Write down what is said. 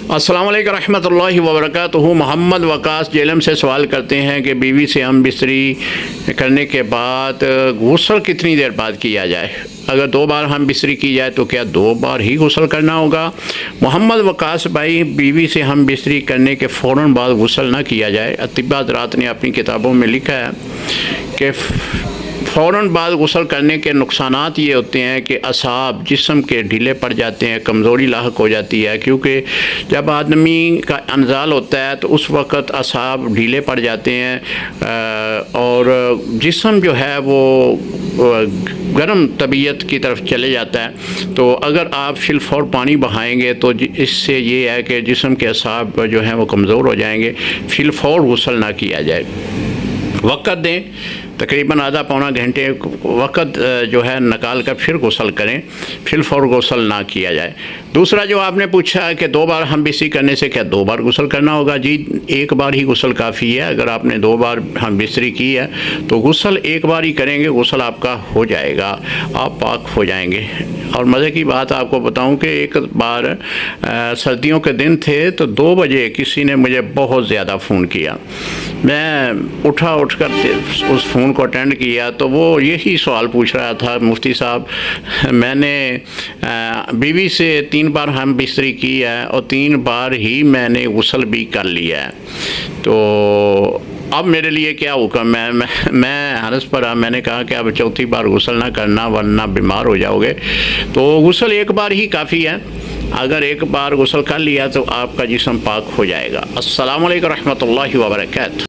अस्सलाम वालेकुम रहमतुल्लाहि व बरकातुहू। मोहम्मद वकास जेलम से सवाल करते हैं कि बीवी से हम बिस्तरी करने के बाद गुस्ल कितनी देर बाद किया जाए। अगर 2 बार हम बिस्तरी की जाए तो क्या 2 बार ही गुस्ल करना होगा। मोहम्मद वकास भाई, बीवी से हम बिस्तरी करने के फ़ौरन बाद गुस्ल ना किया जाए। अतिबा हज़रात ने अपनी किताबों में लिखा है कि फ़ौरन बाद गुस्ल करने के नुकसानात ये होते हैं कि असाब जिस्म के ढीले पड़ जाते हैं, कमज़ोरी लाहक हो जाती है, क्योंकि जब आदमी का अनजाल होता है तो उस वक़्त असाब ढीले पड़ जाते हैं और जिस्म जो है वो गर्म तबीयत की तरफ चले जाता है। तो अगर आप फिलफौर पानी बहाएंगे तो इससे ये है कि जिस्म के असाब जो हैं वो कमज़ोर हो जाएंगे। फिलफौर गुस्ल ना किया जाए, वक़्त दें, तकरीबन आधा पौना घंटे वक़्त जो है निकाल कर फिर गुस्ल करें, फिर फ़ौर गुस्ल ना किया जाए। दूसरा जो आपने पूछा है कि 2 बार हम बिस्तरी करने से क्या 2 बार गुस्ल करना होगा। जी, 1 बार ही गुस्ल काफ़ी है। अगर आपने 2 बार हम बिस्तरी की है तो गुस्ल 1 बार ही करेंगे, गुस्ल आपका हो जाएगा, आप पाक हो जाएंगे। और मज़े की बात आपको बताऊं कि एक बार सर्दियों के दिन थे तो 2 बजे किसी ने मुझे बहुत ज़्यादा फ़ोन किया। मैं उठकर उस फ़ोन को अटेंड किया तो वो यही सवाल पूछ रहा था, मुफ्ती साहब मैंने बीवी से 3 बार हम बिस्तरी की है और 3 बार ही मैंने गुस्ल भी कर लिया है, तो अब मेरे लिए क्या हुक्म है। मैं हरस पर मैंने कहा कि अब 4थी बार गुस्ल ना करना वरना बीमार हो जाओगे। तो गुस्ल 1 बार ही काफ़ी है। अगर 1 बार गुस्ल कर लिया तो आपका जिस्म पाक हो जाएगा। अस्सलामु अलैकुम रहमतुल्लाहि व बरकातुहू।